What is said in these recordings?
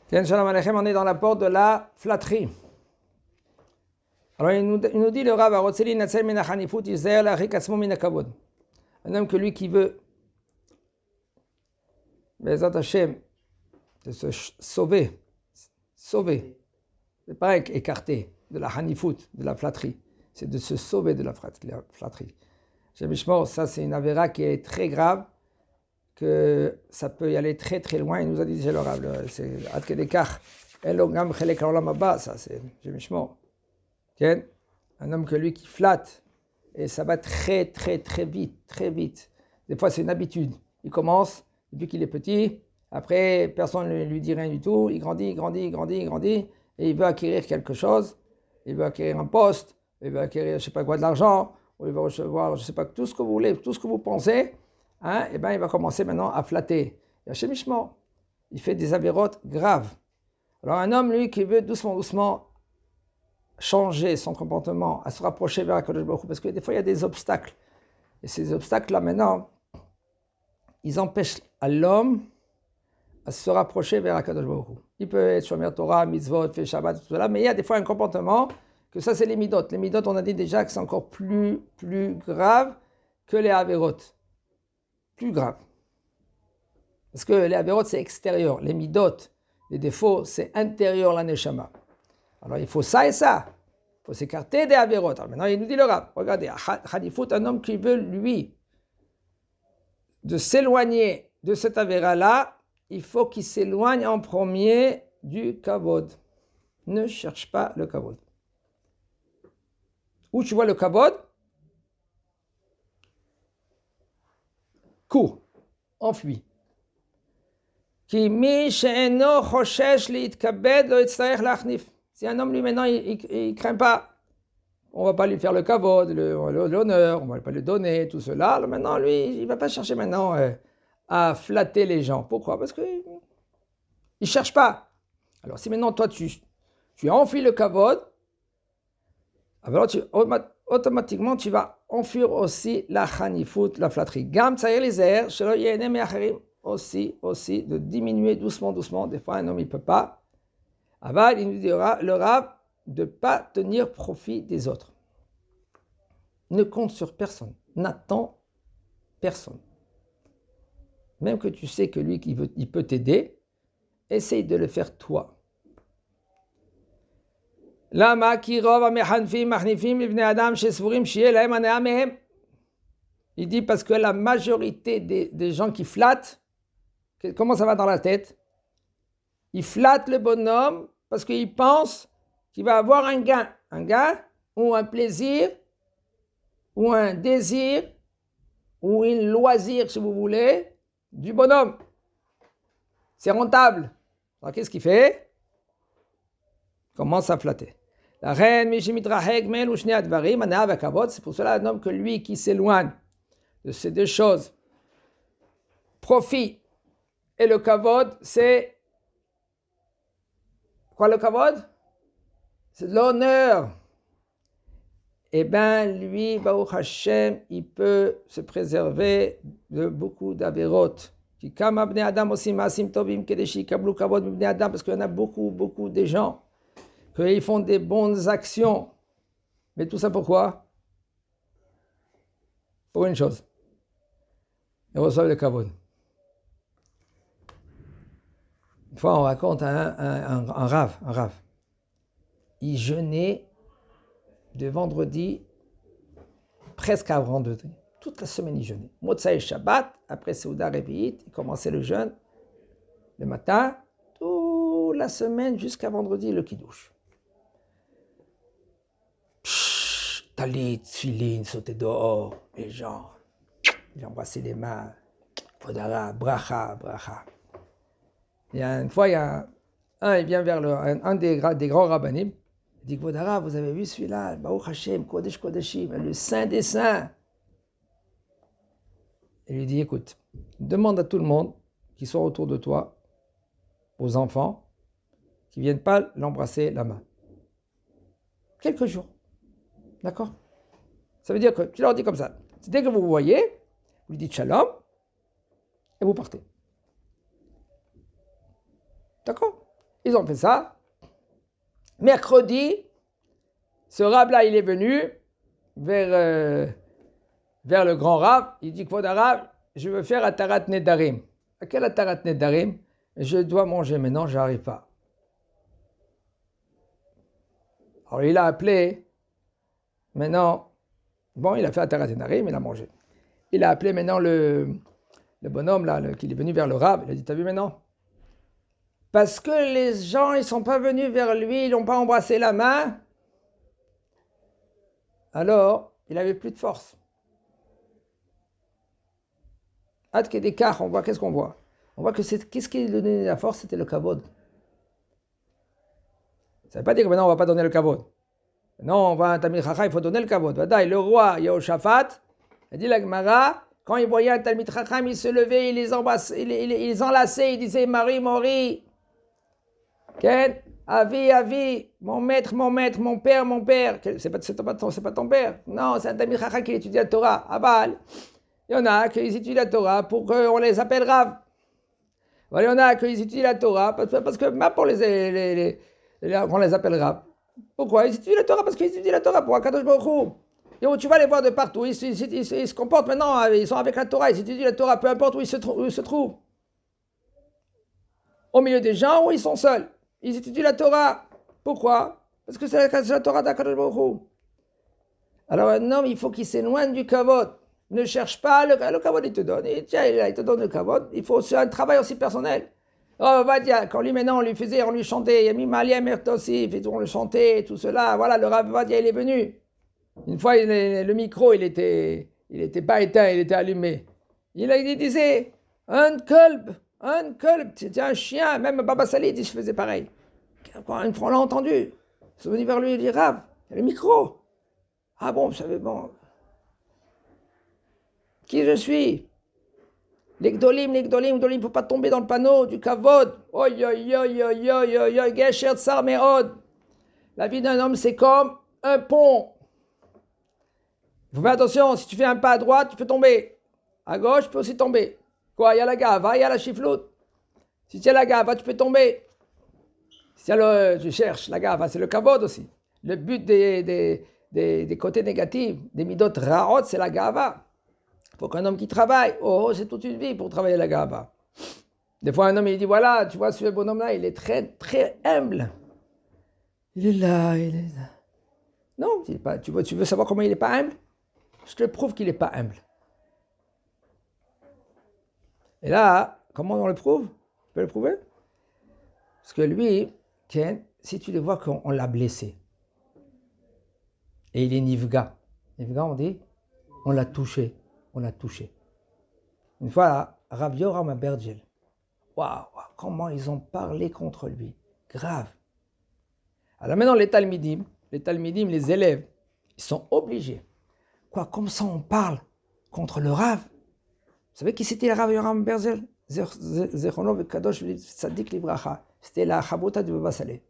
Tiens, Shalom Aleichem, on est dans la porte de la flatterie. Alors il nous dit le Rav, un homme que lui qui veut, Bezat Hashem, de se sauver, c'est pas écarter de la hanifut, de la flatterie, c'est de se sauver de la flatterie. Shem Yishmor, ça c'est une avéra qui est très grave, que ça peut y aller très très loin. Il nous a dit, c'est le Rav, c'est Ad Kedekach, Elogam Chelek Haolam Haba, ça c'est Shem Yishmor. Un homme que lui qui flatte, et ça va très très très vite, très vite. Des fois c'est une habitude. Il commence, depuis qu'il est petit, après personne ne lui dit rien du tout, il grandit, et il veut acquérir quelque chose, il veut acquérir un poste, il veut acquérir je sais pas quoi de l'argent, ou il veut recevoir je sais pas tout ce que vous voulez, tout ce que vous pensez, et ben il va commencer maintenant à flatter. Et Hachem Yishmor, il fait des avérotes graves. Alors un homme lui qui veut doucement changer son comportement, à se rapprocher vers Akadosh Baruch Hu, parce que des fois il y a des obstacles. Et ces obstacles-là maintenant, ils empêchent à l'homme à se rapprocher vers Akadosh Baruch Hu. Il peut être Shomer Torah, Mitzvot, fait Shabbat, tout cela, mais il y a des fois un comportement que ça c'est les midot. Les midot, on a dit déjà que c'est encore plus grave que les averot. Plus grave. Parce que les averot c'est extérieur. Les midot, les défauts, c'est intérieur la neshama. Alors il faut ça et ça. Il faut s'écarter des avérots. Alors maintenant il nous dit le Rav, regardez, Hadifut, un homme qui veut lui de s'éloigner de cette avéra-là, il faut qu'il s'éloigne en premier du kavod. Ne cherche pas le kavod. Où tu vois le kavod? Cours, enfuis. Ki mi she'eno choshesh li'tkabed lo yitzarech lachnif. Si un homme, lui, maintenant, il ne craint pas, on ne va pas lui faire le kavod, l'honneur, on ne va pas lui donner, tout cela. Alors maintenant, lui, il ne va pas chercher maintenant à flatter les gens. Pourquoi? Parce qu'il ne cherche pas. Alors si maintenant, toi, tu enfuis le kavod, alors automatiquement, tu vas enfuir aussi la chanifut, la flatterie. Gam tsaïr lizer, shelo ye'ene me'acherim. Aussi, de diminuer doucement. Des fois, un homme, il ne peut pas. Aval, il nous dira, le Rav, de ne pas tenir profit des autres. Ne compte sur personne. N'attends personne. Même que tu sais que lui, il peut t'aider, essaye de le faire toi. Lama ki rov mechanfim machnifim ibnei adam shesvurim shi'eh lahem hanea mehem. Il dit parce que la majorité des gens qui flattent, comment ça va dans la tête? Il flatte le bonhomme parce qu'il pense qu'il va avoir un gain ou un plaisir, ou un désir, ou un loisir, si vous voulez, du bonhomme. C'est rentable. Alors qu'est-ce qu'il fait? Il commence à flatter. La reine, c'est pour cela un homme que lui qui s'éloigne de ces deux choses, profit et le kavod, c'est quoi le kavod? C'est de l'honneur. Eh bien, lui, Baruch Hashem, il peut se préserver de beaucoup d'averot. Parce qu'il y en a beaucoup de gens qui font des bonnes actions. Mais tout ça pourquoi? Pour une chose. Ils reçoivent le kavod. Une fois, on raconte un rave. Il jeûnait de vendredi presque à vendredi. Toute la semaine, il jeûnait. Motsai Shabbat, après Seuda Revi'it, il commençait le jeûne le matin, toute la semaine jusqu'à vendredi, le kiddush. Talit, tfilin, sauter dehors, les gens, ils embrassaient les mains, Vodara, bracha. Il y a une fois, il vient vers un des grands rabbinim. Il dit, Vodara, vous avez vu celui-là, Baruch Hashem, Kodesh Kodeshim, le saint des saints. Il lui dit, écoute, demande à tout le monde qui sont autour de toi, aux enfants, qui ne viennent pas l'embrasser la main. Quelques jours. D'accord? Ça veut dire que tu leur dis comme ça. Dès que vous vous voyez, vous lui dites shalom, et vous partez. D'accord? Ils ont fait ça. Mercredi, ce rab-là, il est venu vers le grand rab. Il dit, Kvod Arav, je veux faire Atarat Nedarim. À quel Atarat Nedarim? Je dois manger, mais non, je n'arrive pas. Alors il a appelé, maintenant, bon, il a fait Atarat Nedarim, il a mangé. Il a appelé maintenant le bonhomme là, qui est venu vers le rab. Il a dit, t'as vu maintenant? Parce que les gens, ils ne sont pas venus vers lui, ils n'ont pas embrassé la main. Alors, il n'avait plus de force. Ad Kedekar, on voit, qu'est-ce qu'on voit? On voit que qu'est-ce qui lui donnait la force? C'était le kavod. Ça ne veut pas dire que maintenant on ne va pas donner le kavod. Non, on va à un Talmid Chacham, il faut donner le kavod. Le roi Yehoshaphat, il dit la Gemara, quand il voyait un Talmid Chacham, il se levait, il les embrassait, il les enlaçait, il disait Marie, Mori. Ken, Avi, mon maître, mon père. C'est pas ton père. Non, c'est un Talmid Chacham qui étudie la Torah. Abal. Il y en a qui étudient la Torah pour qu'on les appelle Rav. Il y en a qui étudient la Torah parce que même pour on les appelle Rav. Pourquoi? Ils étudient la Torah parce qu'ils étudient la Torah pour Akadosh Baruch Hu. Et tu vas les voir de partout. Ils se comportent maintenant, ils sont avec la Torah, ils étudient la Torah, peu importe où ils se trouvent. Au milieu des gens où ils sont seuls. Ils étudient la Torah. Pourquoi? Parce que c'est la Torah d'Akadosh Baruch Hu. Alors un homme, il faut qu'il s'éloigne du kavod. Ne cherche pas le kavod, il te donne. Et tiens, il te donne le kavod. Il faut aussi un travail aussi personnel. Oh, Vadia, quand lui maintenant, on lui chantait, il a mis Malia Mertosif, et on le chantait, tout cela. Voilà, le Rav Vadia, il est venu. Une fois, le micro, il était pas éteint, il était allumé. Il disait, un kolb, c'était un chien. Même Baba Salid, je faisais pareil. Une fois, on l'a entendu. Ils sont venus vers lui, il dit, Rav, le micro. Ah bon, vous savez, bon. Qui je suis? Les gdolim, il ne faut pas tomber dans le panneau du kavod. Oi, gesher tsar meod. La vie d'un homme, c'est comme un pont. Il faut faire attention, si tu fais un pas à droite, tu peux tomber. À gauche, tu peux aussi tomber. Quoi? Il y a la gava, il y a la chifloute. Si tu as la gava, tu peux tomber. Si tu cherches la gava, c'est le kavod aussi. Le but des côtés négatifs, des midot raot, c'est la gava. Il faut qu'un homme qui travaille, c'est toute une vie pour travailler la gava. Des fois, un homme, il dit, voilà, tu vois, ce bonhomme-là, il est très, très humble. Il est là. Non, tu veux savoir comment il n'est pas humble? Je te prouve qu'il n'est pas humble. Et là, comment on le prouve? Tu peux le prouver? Parce que lui, Ken, si tu le vois qu'on l'a blessé, et il est nivga. Nivga, on dit, on l'a touché. Une fois, Rav Yoram Abergel, waouh, comment ils ont parlé contre lui. Grave. Alors maintenant, les Talmidim, les élèves, ils sont obligés. Quoi, comme ça on parle contre le Rav? Vous savez qui c'était le Rav Yoram Abergel? Zechonov Kadosh Tzadik Livracha. C'était la Chabota de Baba Saleh.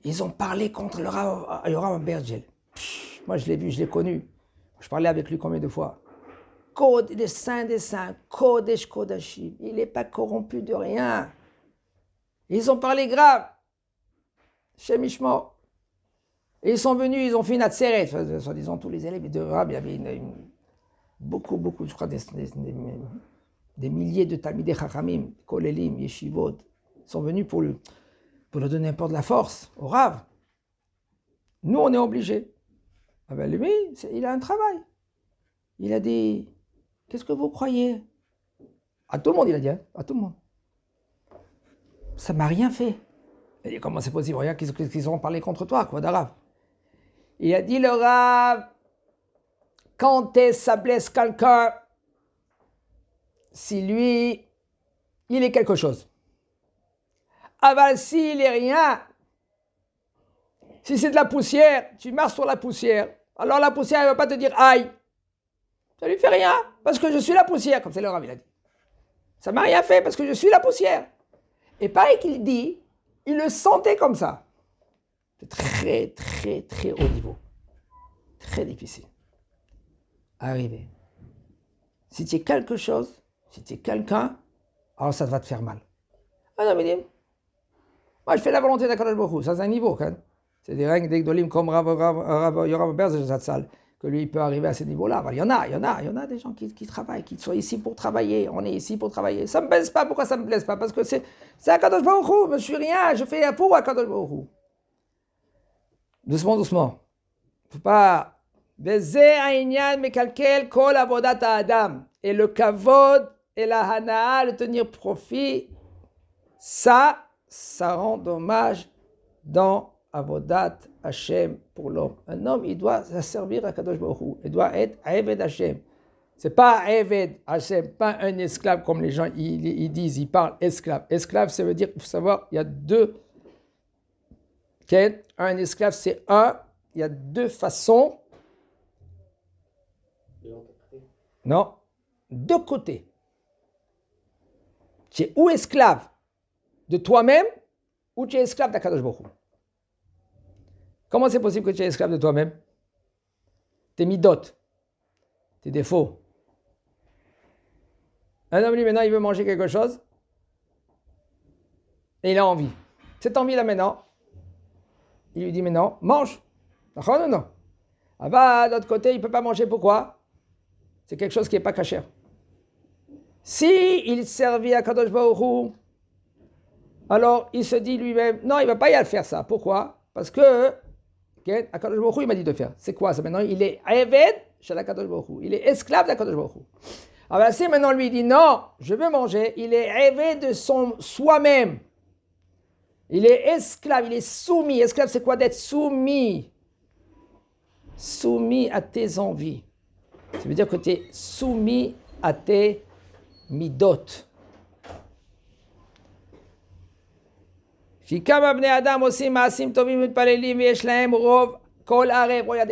Ils ont parlé contre le Rav Yoram Abergel. Moi, je l'ai vu, je l'ai connu. Je parlais avec lui combien de fois? Le saint des saints, Kodesh Kodashim. Il n'est pas corrompu de rien. Ils ont parlé grave. Chez Mishmo. Et ils sont venus, ils ont fait une atzeret. Soi-disant, tous les élèves de Rab, il y avait beaucoup, je crois, des milliers de Talmidei Chachamim, Kolelim, Yeshivot. Ils sont venus pour lui donner un peu de la force au Rav. Nous, on est obligés. Ah ben lui, il a un travail. Il a dit, qu'est-ce que vous croyez? À tout le monde, il a dit, à tout le monde. Ça m'a rien fait. Il a dit, comment c'est possible? Regarde, qu'ils ont parlé contre toi, quoi, d'Arav. Il a dit, le Rav, quand ça blesse quelqu'un, si lui, il est quelque chose. Ah ben, s'il est rien, si c'est de la poussière, tu marches sur la poussière, alors la poussière, elle ne va pas te dire aïe. Ça lui fait rien, parce que je suis la poussière, comme c'est le Rav, il a dit. Ça m'a rien fait, parce que je suis la poussière. Et pareil qu'il dit, il le sentait comme ça. C'est très, très, très haut niveau. Très difficile. Arriver. Si tu es quelque chose, si tu es quelqu'un, alors ça va te faire mal. Ah non, mais Moi, je fais la volonté d'Akadosh Baruch Hu. Ça, c'est un niveau, quand même. C'est des règles d'Egdolim comme Yorav Berz de Zatzal, que lui, il peut arriver à ce niveau-là. Il y en a des gens qui travaillent, qui sont ici pour travailler. On est ici pour travailler. Ça ne me plaise pas. Pourquoi ça ne me plaise pas? Parce que c'est Akadosh Baruch Hu. Je ne suis rien. Je fais pour Akadosh Baruch Hu. Doucement, doucement. Il ne faut pas. Et le kavod et la hana'a, le tenir profit, ça rend dommage dans Avodat Hashem pour l'homme. Un homme, il doit servir à Kadosh Baruch Hu. Il doit être Eved Hashem. C'est pas Eved Hashem, pas un esclave comme les gens ils disent, ils parlent esclave. Esclave, ça veut dire, il faut savoir, il y a deux. Okay? Un esclave, c'est il y a deux façons. Non, deux côtés. Tu es ou esclave de toi-même, ou tu es esclave d'Akadosh Baruch Hu. Comment c'est possible que tu es esclave de toi-même? Tes midot, tes défauts. Un homme, lui, maintenant, il veut manger quelque chose, et il a envie. Cette envie-là, maintenant, il lui dit, mais non, mange. D'accord ou non? Ah bah, de l'autre côté, il ne peut pas manger. Pourquoi? C'est quelque chose qui n'est pas cachère. Si il servit à Kadosh Baruch Hu, alors il se dit lui-même, non, il ne va pas y aller faire ça. Pourquoi? Parce que Kadosh Baruch Hu, il m'a dit de faire. C'est quoi ça maintenant? Il est Eved chez la Kadosh Baruch Hu. Il est esclave de Kadosh Baruch Hu. Alors si maintenant lui dit, non, je veux manger, il est Eved de soi-même. Il est esclave, il est soumis. Esclave, c'est quoi d'être soumis? Soumis à tes envies. Ça veut dire que tu es soumis à tes midot. Regardez,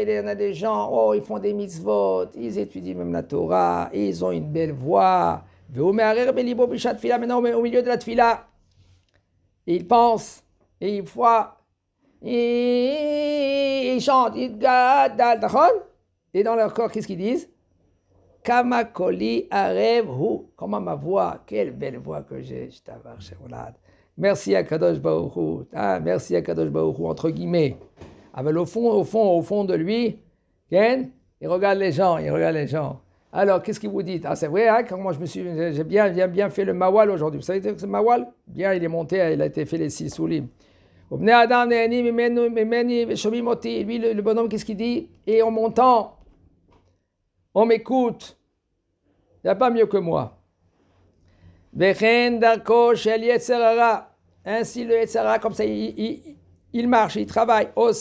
il y en a des gens, ils font des mitzvot, ils étudient même la Torah, ils ont une belle voix. Maintenant, au milieu de la tfila, ils pensent, et ils voient, ils chantent, ils gadal, et dans leur corps, qu'est-ce qu'ils disent? Kama koli arev hu. Comment ma voix, quelle belle voix que j'ai. Je t'avare, Shéroulad. Merci à Kadosh Baruch Hu. Merci à Kadosh Baruch Hu, entre guillemets. Avec au fond de lui, il regarde les gens, Alors, qu'est-ce qu'il vous dit? C'est vrai, comment j'ai bien fait le mawal aujourd'hui. Vous savez ce mawal? Bien, il est monté, il a été fait les 6 soulim. Lui, le bonhomme, qu'est-ce qu'il dit? Et en montant, on m'écoute. Il n'y a pas mieux que moi. Ainsi le Yetzirah, comme ça, il marche, il travaille. Il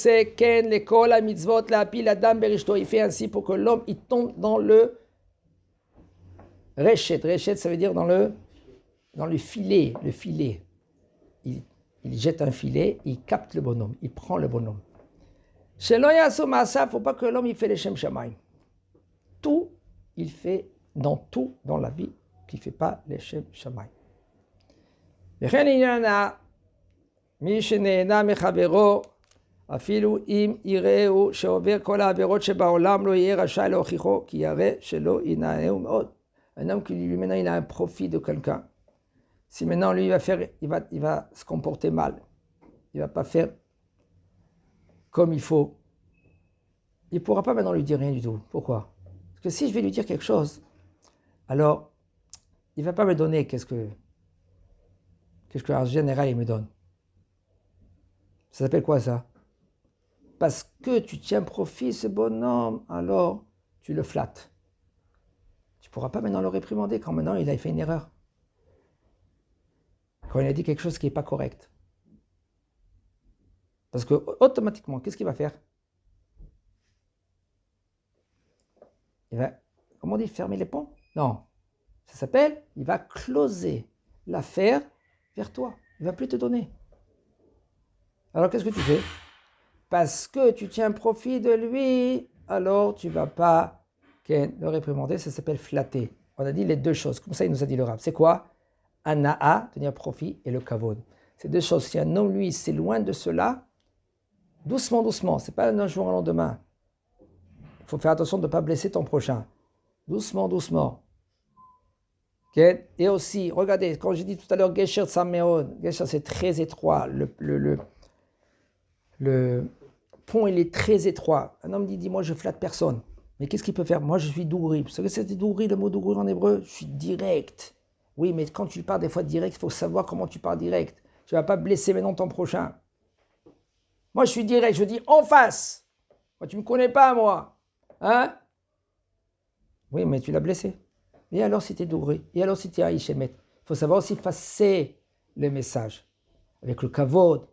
fait ainsi pour que l'homme il tombe dans le reshet. Reshet, ça veut dire dans le filet. Le filet. Il jette un filet, il capte le bonhomme, il prend le bonhomme. Chez l'Oyasu Masa, il ne faut pas que l'homme il fait les Shem Shamayim. Tout, il fait dans la vie, qui ne fait pas les Shem Shamayim. מי שנהנה מחברו, אפילו אם יראו שעובר כל העבירות שבעולם לא יהיה רשאי להוכיחו, כי יראה שלא ינעהו מאוד. Un homme qui lui maintenant il a un profit de quelqu'un. Si maintenant lui il va se comporter mal, il va pas faire comme il faut, il pourra pas maintenant lui dire rien du tout. Pourquoi? Parce que si je vais lui dire quelque chose, alors il va pas me donner qu'est-ce que en général il me donne. Ça s'appelle quoi ça? Parce que tu tiens profit ce bonhomme, alors tu le flattes. Tu ne pourras pas maintenant le réprimander quand maintenant il a fait une erreur. Quand il a dit quelque chose qui n'est pas correct. Parce que automatiquement, qu'est-ce qu'il va faire? Il va, comment on dit, fermer les ponts? Non. Ça s'appelle, il va closer l'affaire vers toi. Il ne va plus te donner. Alors qu'est-ce que tu fais? Parce que tu tiens profit de lui, alors tu ne vas pas le réprimander, ça s'appelle flatter. On a dit les deux choses, comme ça il nous a dit le Rav. C'est quoi? Ana'a, tenir profit, et le kavod. Ces deux choses, si un homme, lui, c'est loin de cela, doucement, doucement, c'est pas d'un jour au lendemain. Il faut faire attention de ne pas blesser ton prochain. Doucement, doucement. Okay? Et aussi, regardez, quand j'ai dit tout à l'heure, Gesher Tsameon, Gesher c'est très étroit, le pont il est très étroit. Un homme dit, moi je flatte personne. Mais qu'est-ce qu'il peut faire? Moi je suis dougri. Vous savez, c'est dougri, le mot dougri en hébreu, je suis direct. Oui, mais quand tu parles des fois direct, il faut savoir comment tu parles direct. Tu ne vas pas blesser maintenant ton prochain. Moi je suis direct, je dis en face. Moi, tu ne me connais pas, moi. Hein? Oui, mais tu l'as blessé. Et alors si tu es dougri? Et alors si tu es Aïchemet? Il faut savoir aussi passer le message. Avec le kavod,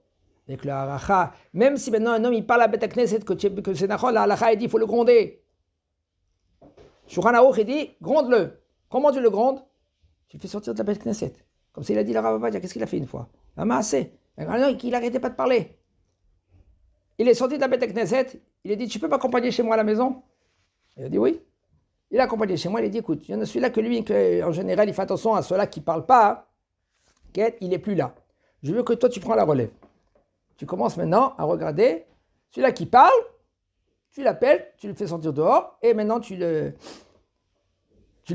avec le haracha. Même si maintenant un homme il parle à Beth Knesset que c'est Nachon, la haracha il dit il faut le gronder. Shulchan Aruch il dit gronde-le. Comment tu le grondes? Tu le fais sortir de la Beth Knesset. Comme s'il a dit la Rav Avadia, qu'est-ce qu'il a fait une fois? Un maassé. Il n'arrêtait pas de parler. Il est sorti de la Beth Knesset, il a dit tu peux m'accompagner chez moi à la maison? Il a dit oui. Il a accompagné chez moi, il a dit écoute, il y en a celui-là que lui, en général, il fait attention à ceux-là qui ne parlent pas, il n'est plus là. Je veux que toi tu prends la relève. Tu commences maintenant à regarder celui-là qui parle, tu l'appelles, tu le fais sortir dehors, et maintenant tu lui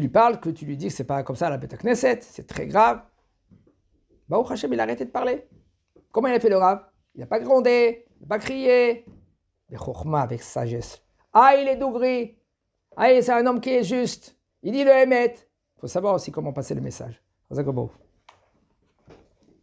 parles, que tu lui dis que c'est pas comme ça à la Beth Knesset, c'est très grave. Baruch Hashem, il a arrêté de parler. Comment il a fait le Rav? Il n'a pas grondé, il n'a pas crié. Mais Chokhma avec sagesse. Ah, il est dougri. Ah, c'est un homme qui est juste. Il dit le Hémet. Il faut savoir aussi comment passer le message.